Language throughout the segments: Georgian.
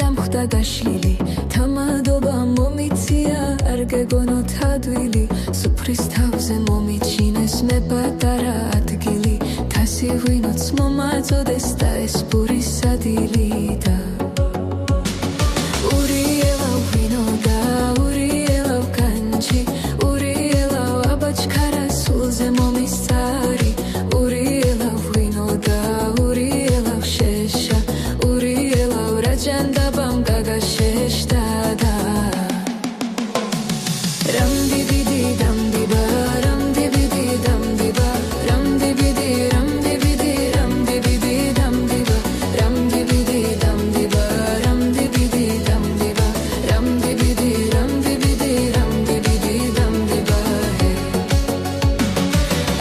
დამხვდა გაშლილი თამადობა მომიცია არ გეგონოთ ადვილი სუფრის თავზე მომიჩინეს მე პატარა ადგილი თასი ღვინოც მომაწოდეს და ეს პურის სადილი და ურიელავ ღვინო და ურიელავ განჯი ურიელავ აბაჩქარა სულზე მომისწარი ურიელავ ღვინო და ურიელავ შეშა ურიელავ რაჯანდაბამ გაგაშეშდა და რამდიბიდი დამდიბა რამდიბიდი დამდიბა რამდიბიდი რამდიბიდი რამდიბიდი დამდიბა რამდიბიდი დამდიბა რამდიბიდი დამდიბა რამდიბიდი რამდიბიდი რამდიბიდი დამდიბა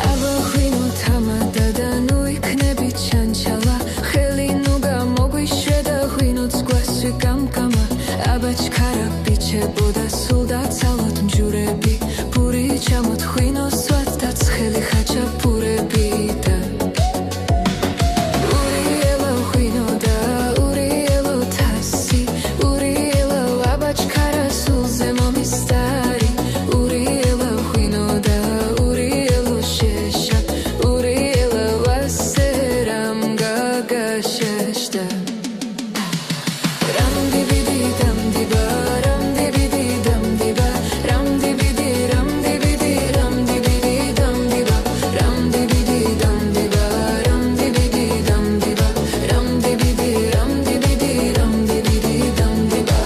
აბა ღვინო თამადა და ნუ იქნები ჩანჩალა ხელი ნუ გამოგვიშვე და ღვინოც გვასვი გამკამა აბაჩქარა ბიჩებოდა სულ დაცალოთ მჯურები პური ჩამოთ ღვინოს ვაც და ცხელი ხაჭაპურები და ურიელავ ღვინო და ურიელო თასი ურიელავ აბაჩქარა სულზე მომისწარი ურიელავ ღვინო და ურიელო შეშა ურიელავ ასე რამ გაგაშეშდა რამდიბიდი დამდიბა რამდიბიდი დამდიბა რამდიბიდი რამდიბიდი რამდიბიდი დამდიბა რამდიბიდი დამდიბა რამდიბიდი დამდიბა რამდიბიდი რამდიბიდი რამდიბიდი დამდიბა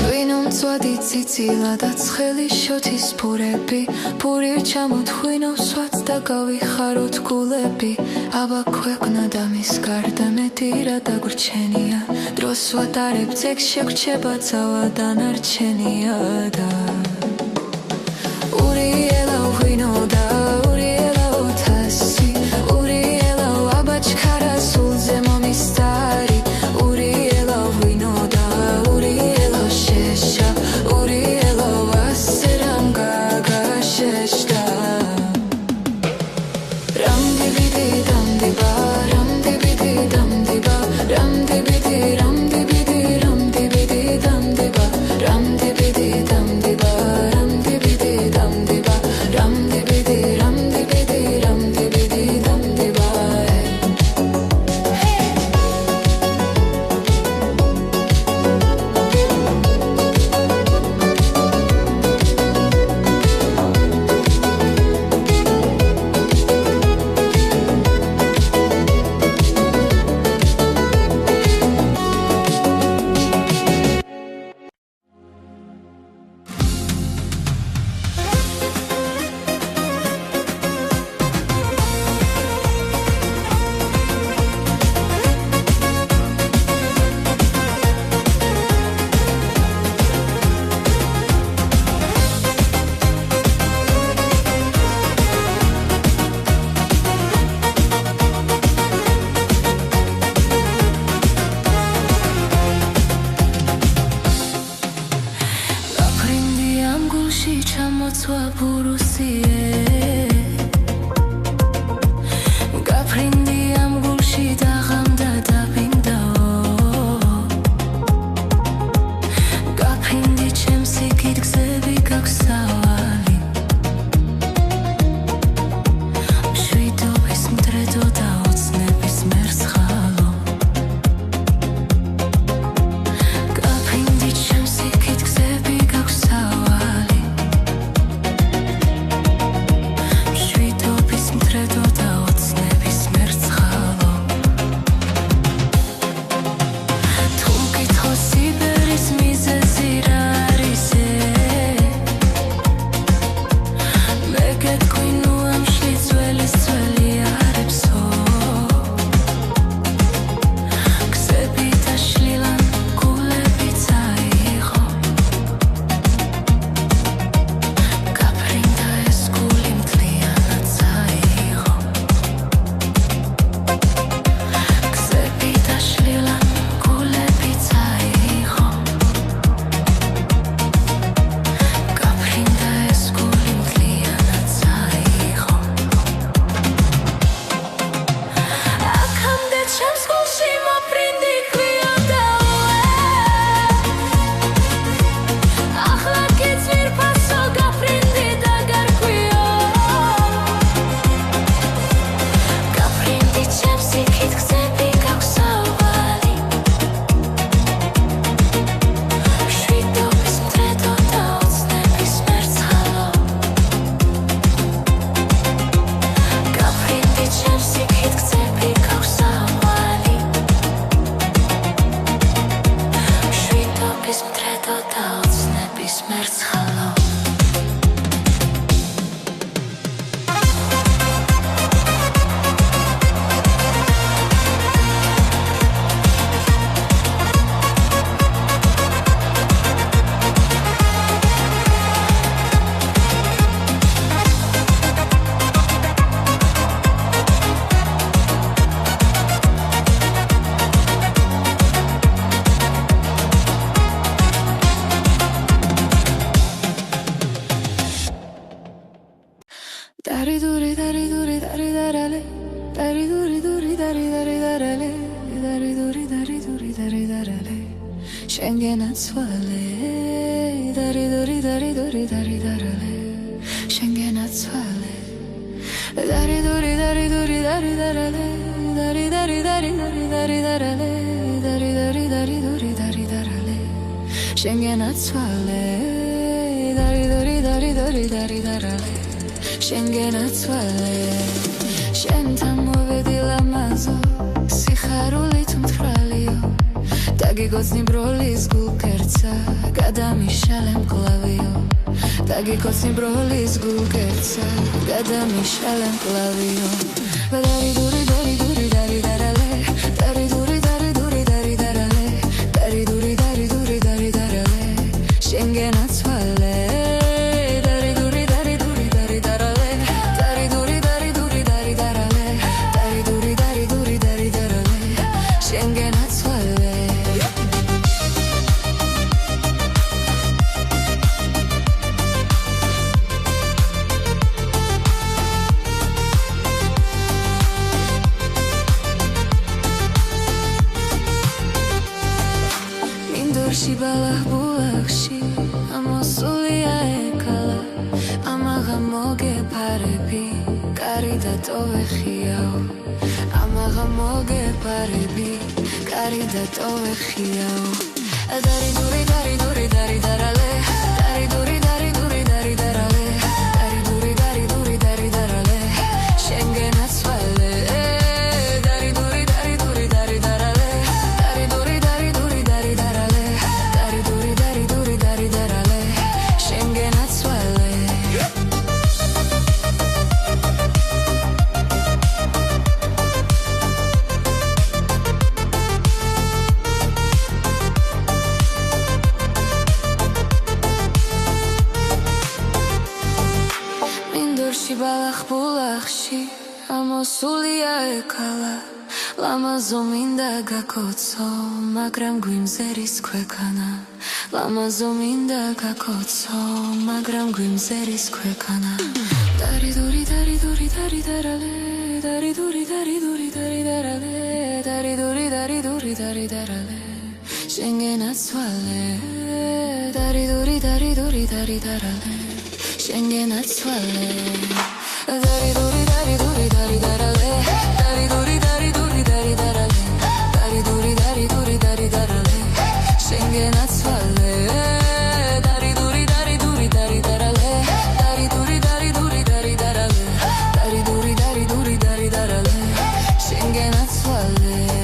ღვინო მწვადი ციცილა და ცხელი შოთის ფურები პური ჩამოთ ღვინოს ვაც და გავიხაროთ გულები აბა ქვეყნა და მის გარდა მეტი რა დაგვრჩენია დროს ვატარებ ძეგ შეგვრჩება ძალა დანარჩენია და ურიელავ ღვინო და ურიელავ თასი ურიელავ აბაჩქარა სულზე მომისწარი ურიელავ ღვინო და ურიელავ შეშა ურიელავ ასე რამ გაგაშეშდა რამდიბიდი დამდიბა რამდიბიდი დამდიბა რამდიბიდი რამდიბიდი რამდიბიდი დამდიბა რამდიბიდი დამდიბა ყოფის მტრედო და ოცნების მერცხალო გიგოცნი ბროლის გულკერცა გადამიშალე მკლავიო დაგიგოცნი ბროლის გულკერცა გადამიშალე მკლავიო დარი დური დარი დური დარი დარალე დარი დური დარი დური დარი დარალე დარი დური დარი დური დარი დარალე შენგენაცვალე დარი დური დარი დური დარი დარალე დარი დური დარი დური დარი დარალე დარი დური დარი დური დარი დარალე შენგენაცვალე ბალახბულახში ამოსულია ეკალა ამაღა მოგეპარები კარი და ტოვეხიაო ამაღა მოგეპარები კარი და ტოვეხიაო დარი დური დარი დური დარი დარალე დარი დური დარი დური დარი დარალე დარი დური დარი დური დარი დარალე შენგენაცვალე ბალახბულახში ამოსულია ეკალა ლამაზო მინდა გაკოცო მაგრამ გვიმზერის ქვეყანა ლამაზო მინდა გაკოცო მაგრამ გვიმზერის ქვეყანა დარი დური დარი დური დარი დარალე დარი დური დარი დური დარი დარალე დარი დური დარი დური დარი დარალე შენგენაცვალე დარი დური დარი დური დარი დარალე შენგენაცვალე Dari duri dari duri dari darale Dari duri dari duri dari darale Dari duri dari duri dari darale Şengenacvale Dari duri dari duri dari darale Dari duri dari duri dari darale Dari duri dari duri dari darale Şengenacvale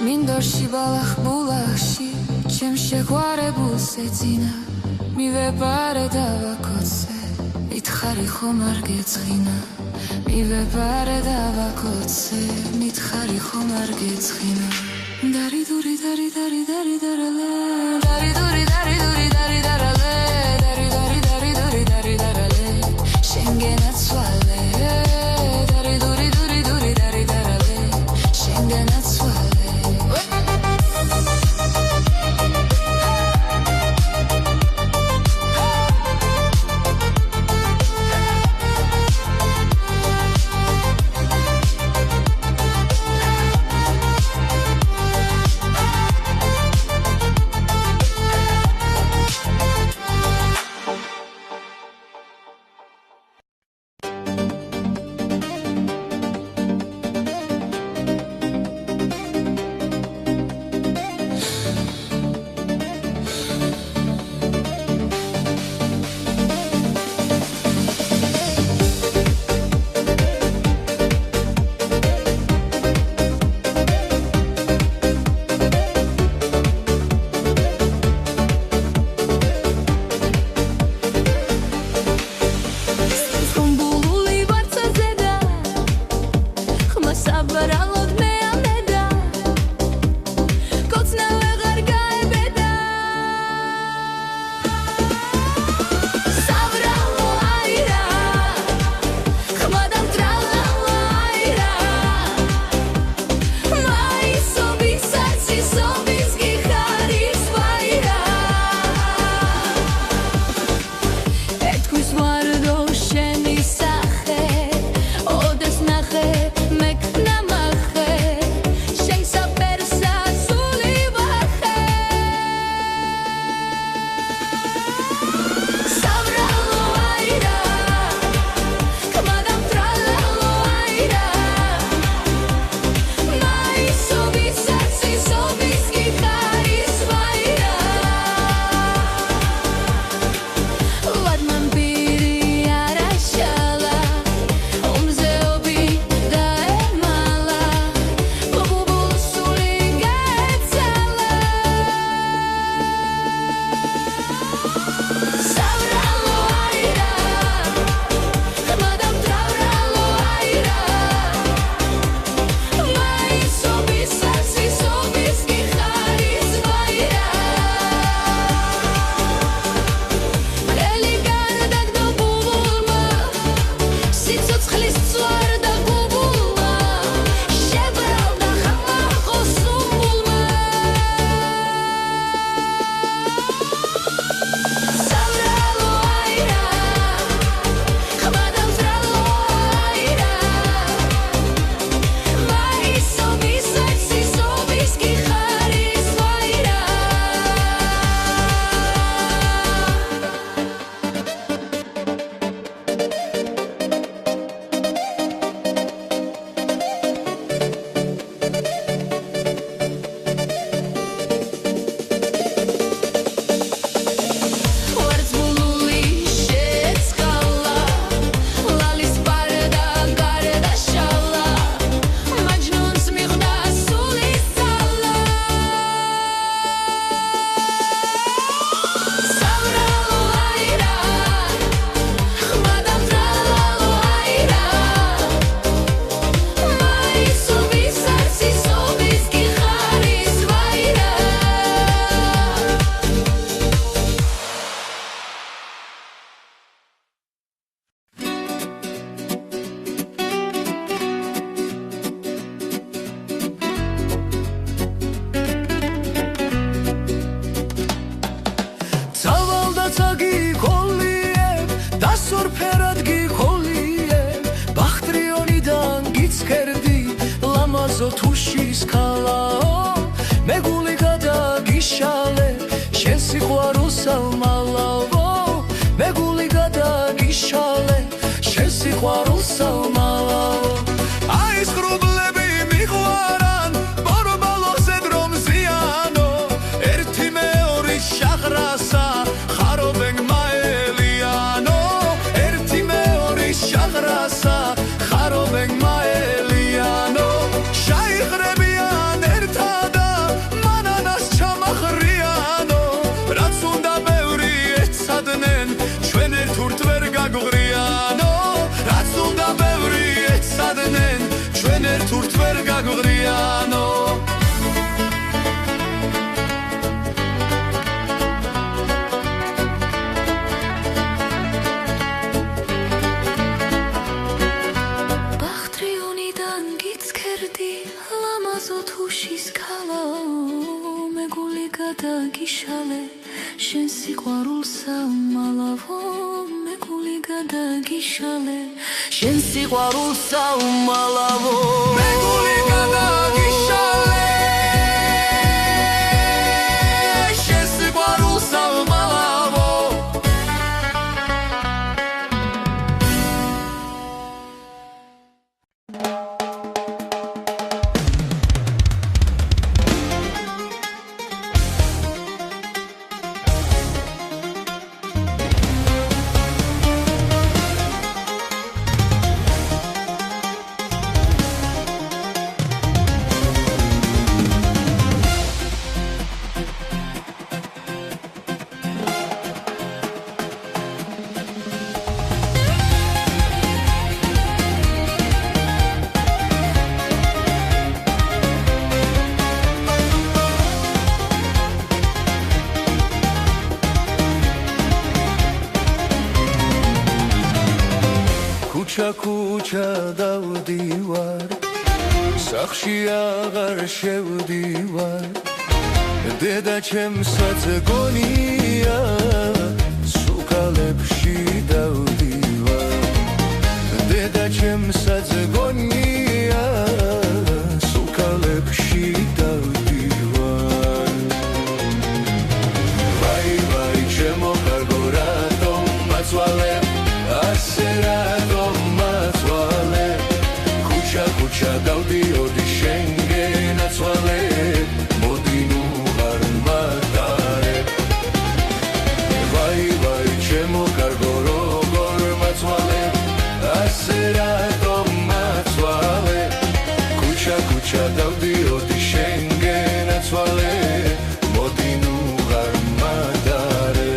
მინდორში ბალახბულახში ჩემ შეყვარებულს ეძინა მივეპარე და ვაკოცე მითხარი ხომ არ გეცხინა მივეპარე და ვაკოცე მითხარი ხომ არ გეცხინა დარი დური დარი დარი დარი დარალე დარი დური დარი დური დარი დარალე დარი დარი დარი დური დარი დარალე შენგენაცვალე დარი დური დური დური დარი დარალე შენგენაცვალე სიყვარულსალმალავო მეგული გადაგიშალე შენ სიყვარულსალმალავო აი ეს ღრუბლები მიყვარან ბორბალოზე დრო მზიანო ერთი მეორის შაღრასა ხარობენ მაელიანო ერთი მეორის შაღრასა ხარობენ მაელიანო შაიღრებიან ერთადა მანანას ჩამახრიანო რაც უნდა ბევრი ეცადნენ ჩვენ ერთურთ ვერ გაგვღრიანო რაც უნდა ბევრი ეცადნენ ჩვენ ერთურთ ვერ გაგვღრიანო ბახტრიონიდან გიცქერდი ლამაზო თუშის ქალა მეგული გადაგიშალე შენ სიყვარულსალმალავო მეგული გადაგიშალე შენ სიყვარულსალმალავო მეგული გადაგიშალე შენ სიყვარულსალმალავო ქუჩა დავდივარ სახში აღარ შევდივარ დედა ჩემსაც გონია სუკალებში დავდივარ დედა ჩემსაც გონია სუკალებში დავდივარ ვაი ვაი ჩემო კარგო რატომ მაწვალე ასე რატომ მაწვალე ქუჩა დავდიოდი შენგენ აცვალე მოდი ნუ არ მატარე ვაი ვაი ჩემო კარგო როგორ მაწვალე ასე რატომ მაწვალე ქუჩა დავდიოდი შენგენ აცვალე მოდი ნუ არ მატარე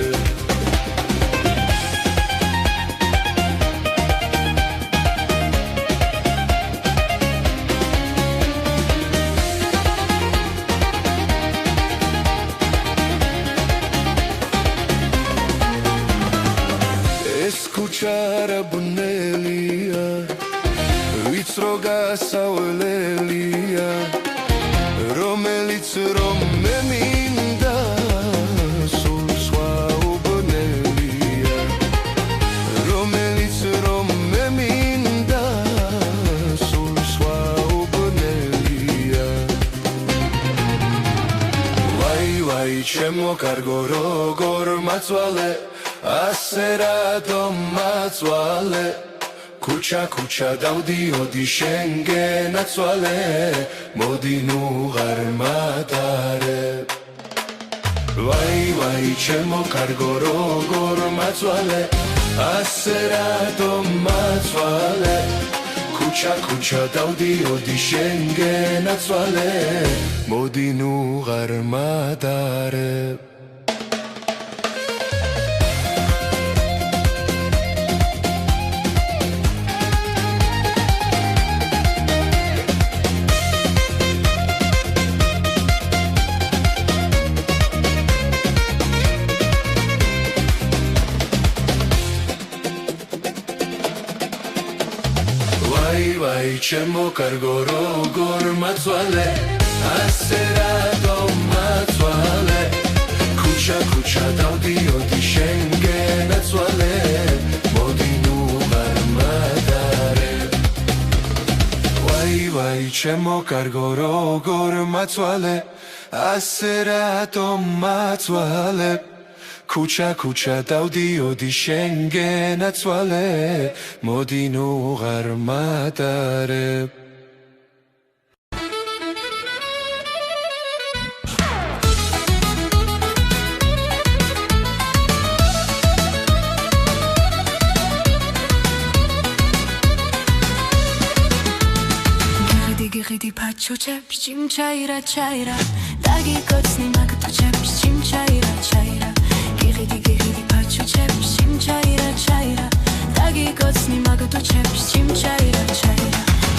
ქუჩა ბუნელია ვიწრო გასავლელია რომელიც რომ მე მინდა სულ სხვა უბნელია რომელიც რომ მე მინდა სულ სხვა უბნელია ვაი ვაი ჩემო კარგო როგორ მაწვალე ასე რატომ მაწვალე ქუჩა დავდიოდი შენგენ აცვალე მოდი ნუ არ მატარე ვაი ვაი ჩემო კარგო როგორ მაწვალე ასე რატომ მაწვალე ქუჩა დავდიოდი შენგენ აცვალე მოდი ნუ არ მატარე ვაი ჩემო კარგო როგორ მაწვალე ასე რატომ მაწვალე ქუჩა დავდიოდი შენგენ აცვალე მოდი ნუ არ მატარე ვაი ჩემო კარგო როგორ მაწვალე ასე რატომ მაწვალე ქუჩა დავდიოდი შენგენა ცვალე მოდი ნუ ღარ მატარებ გიდი ფაჩუჩებს ჩიმ ჩაირა დაგი კოცნი მაგტუჩებს ჩიმ ჩაირა გიდი ფაჩუჩებს ჩიმ ჩაირა დაგი კოცნი მაგტუჩებს ჩიმ ჩაირა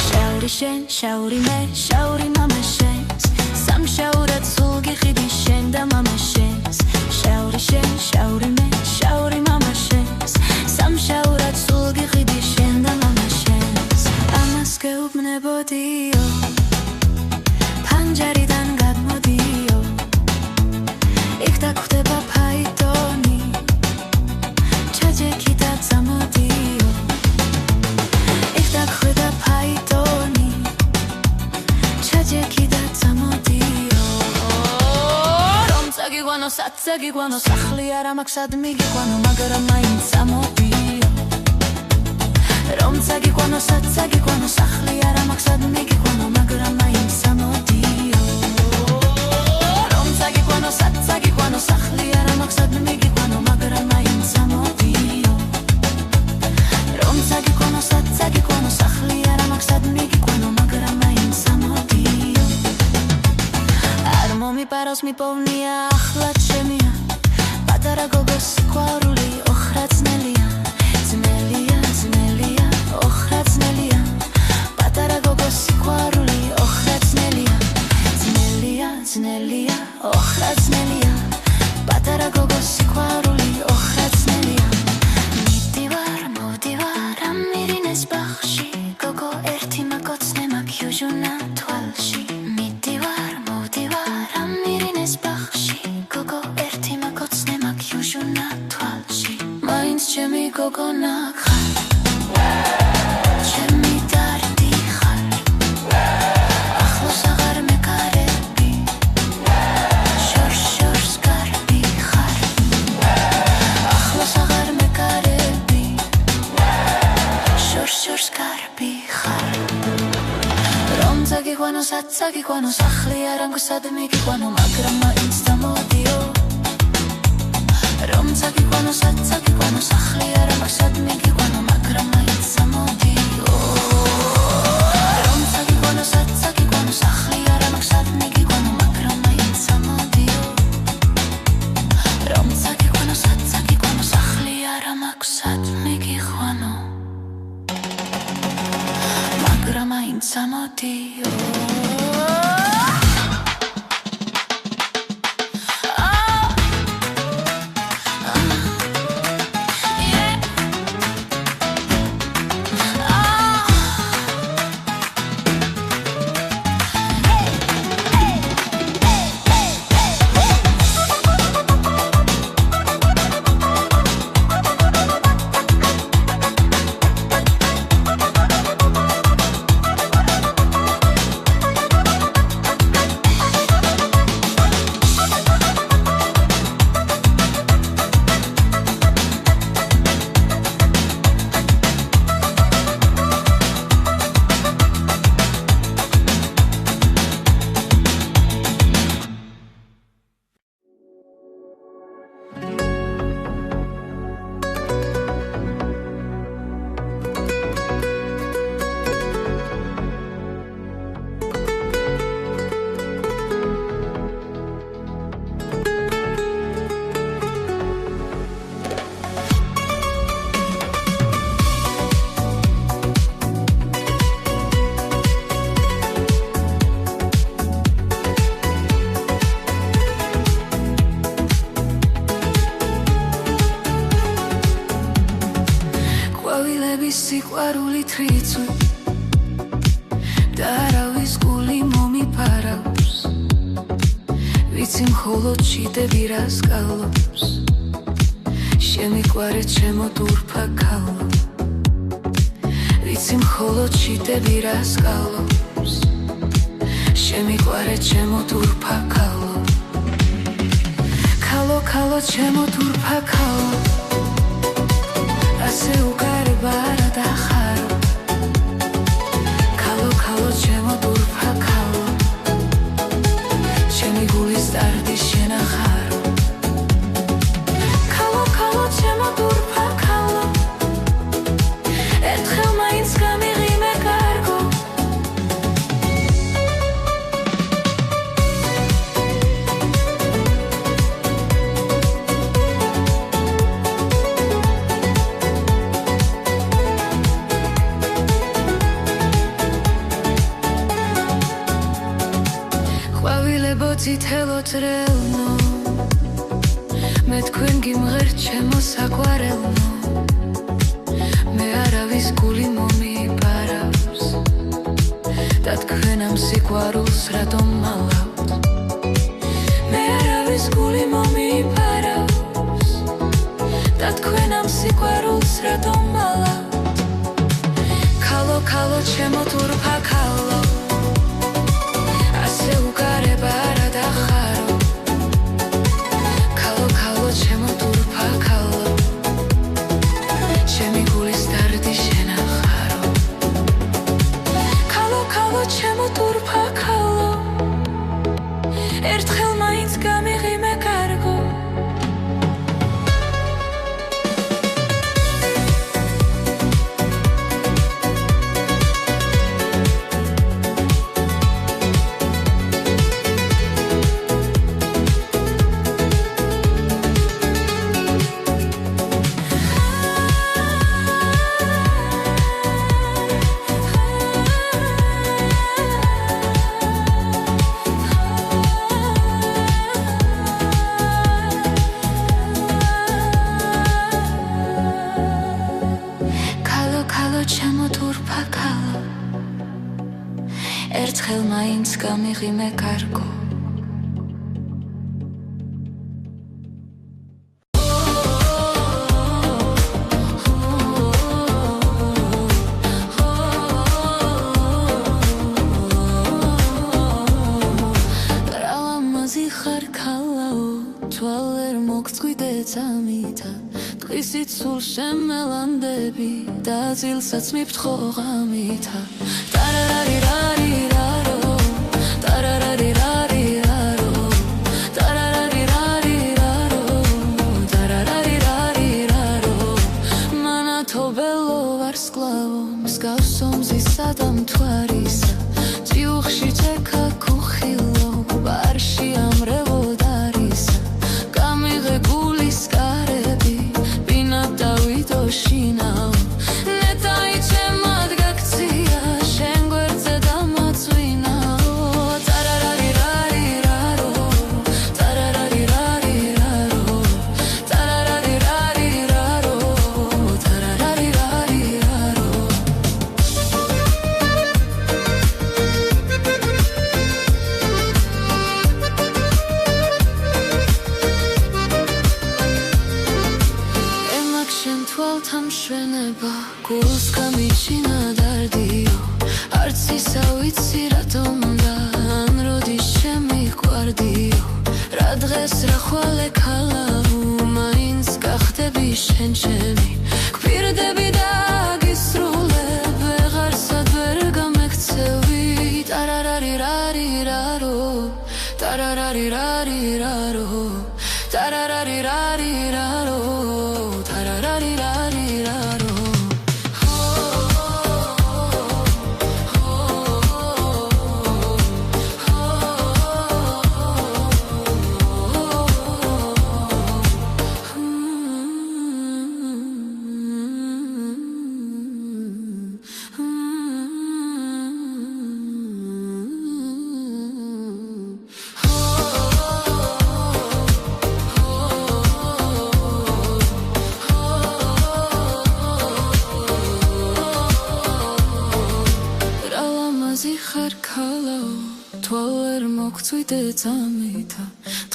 შაური შენ შაური მე შაური მამა შენს სამშაურად სულ გიდი შენ და მამა შენს შაური შენ შაური მე შაური მამა შენს სამშაურად სულ გიდი შენ და მამა შენს ამას გეუბნებოდიო ფანჯარიდან გადმოდიო იქ დაგხვდება ფაიტონი ჩაჯექი და წამოდიო იქ დაგხვდება ფაიტონი ჩაჯექი და წამოდიო რომ წაგიგვანო სად წაგიგვანო სახლი არ მაქვს სად მიგიგვანო მაგრამ მაინც წამოდიო რომ წაგიგვანო სად წაგიგვანო სახლი არ მაქვს სად მიგიგვანო მაგრამ მაინც წამოდიო რომ წაგიგვანო სად წაგიგვანო სახლი არ მაქვს სად მიგიგვანო მაგრამ მაინც წამოდიო რომ წაგიგვანო სად წაგიგვანო სახლი არ მაქვს სად მიგიგვანო მაგრამ მაინც წამოდიო არ მომიპაროს მიპოვნია ახლა ჩემია პატარა გოგოს ყვარული ოხრაცნელია ძნელია ოხრაცნელია პატარა გოგოს ყვარული ოხრაცნელია ძნელია ოხრაცნელია პატარა გოგოს ყვარული ოხრაცნელია მოდივარ ამირინეს ბახში გოგო ერთი მაკოცნე მაქიუჟუნა თვალში მოდივარ ამირინეს ბახში გოგო ერთი მაკოცნე მაქიუჟუნა თვალში მაინც ჩემი გოგონა ხარ ჩემი დარდი ხარ ახლოს აღარ მეკარები შორს კარბი ხარ ახლოს აღარ მეკარები შორს კარბი ხარ რომ წაგიყვანო სად წაგიყვანო სახლი არ მაქვს სად მიგიყვანო მაგრამ მაინც წამოდიო რომ წაგიყვანო სად წაგიყვანო სახლი არ მაქვს სად მიგიყვანო მაგრამ მაინც წამოდიო რომ წაგიყვანო სად წაგიყვანო სახლი არ მაქვს სად მიგიყვანო მაგრამ მაინც წამოდიო რომ წაგიყვანო სად წაგიყვანო სახლი არ მაქვს სად მიგიყვანო მაგრამ მაინც წამოდიო სიყვარულით რიცხვი და არავის გული მომიფარავს ვიცი მხოლოდ ჭიდები რას გალობს შემიყვარე ჩემო დურფა ქალო ვიცი მხოლოდ ჭიდები რას გალობს შემიყვარე ჩემო დურფა ქალო ქალო ქალო ჩემო თურფა ქალო ასე უკარება არა დახარო ქალო ქალო ჩემო თურფა ქალო ჩემი გულის დარდი შენახარო ქალო ქალო ჩემო თურფა ქალო ერთხელ მაინც გამიღიმე კარგო თელოთ რელნო მე თქვენ გიმღერ ჩემო საყვარელნო მე არავის გული მომიპარავს და თქვენ ამ სიყვარულს რატომ მალავთ მე არავის გული მომიპარავს და თქვენ ამ სიყვარულს რატომ მალავთ ქალო ქალო ჩემო თურფა ქალო ასე უკარება არა დახარო ქალო ქალო ჩემო თურფა ქალო ჩემი გულის დარდი შენახარო ქალო ქალო ჩემო თურფა ქალო ერთხელ მაინც გამიღიმე კარგო ერთხელ მაინც გამიღიმე კარგო რალამაზი ხარ ქალაო თვალერ მოგწყვიდე წამითა დღისით სულ შემელანდები და ძილსაც მიფრთხო ღამითა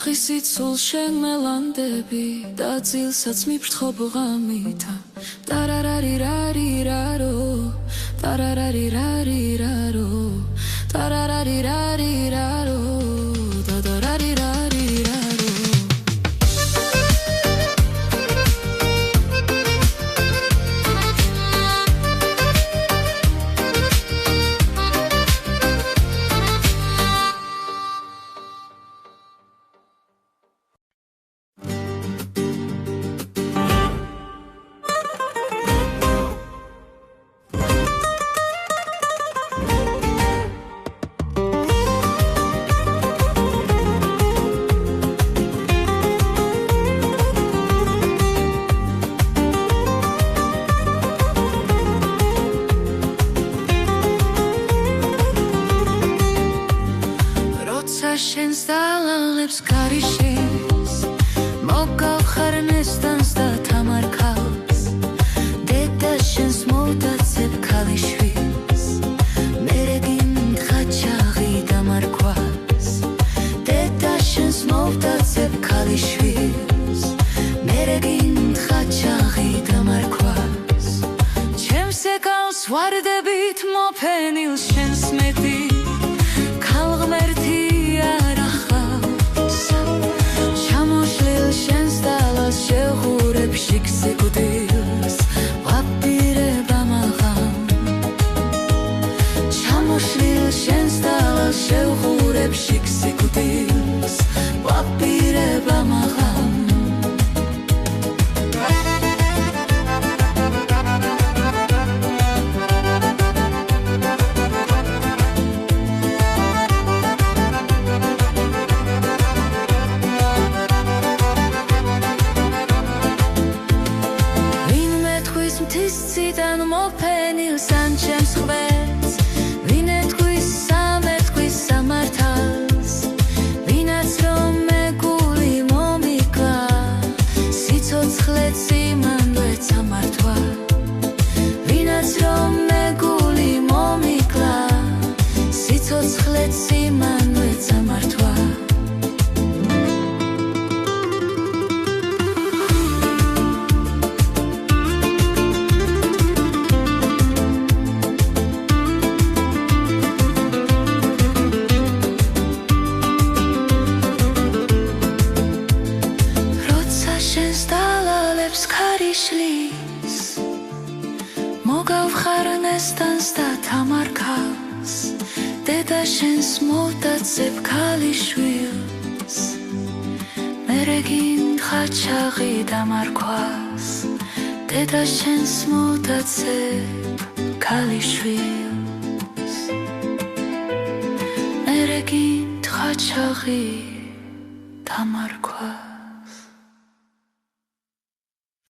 დღისით სულ შემელანდები და ძილსაც მიფრთხო ღამითა ტარარარირარირარო ტარარარირარირარო ტარარარირარირარო ტარარარირარირარო ხარნესდანს და თამარქავს დედა შენს მოვდაცებ ქალიშვილს მერე გინდღა ჩაღი დამარქვას დედა შენს მოვდაცებ ქალიშვილს მერე გინდღა ჩაღი დამარქვას ჩემს ეკავს ვარდებით მოფენილ შენს მეტი ქალღმერთი არ ახავს ჩამოშლილ შენს დალას შევღურებ შიგზეგუდილს ვაპირებ ამაღამ ჩამოშლილ შენს დალას შევღურებ შიგზეგუდილს ვაპირებ ამაღამ მთისციდან მოფენილს ან ჩემს ხვეთს ვინ ეთქვის სამეთქვის სამართალს ვინაც რომ მეგული მომიკლა სიცოცხლეც იმანვეც ამართვა ვინაც რომ მეგული მომიკლა სიცოცხლეც იმანვეც ამართვა ქარიშლის მოგავხარნესდანს და თამარქავს დედა შენს მოვდაცებ ქალიშვილს მერე გინდღა ჩაღი დამარქვას დედა შენს მოვდაცებ ქალიშვილს მერე გინდღა ჩაღი დამარქვას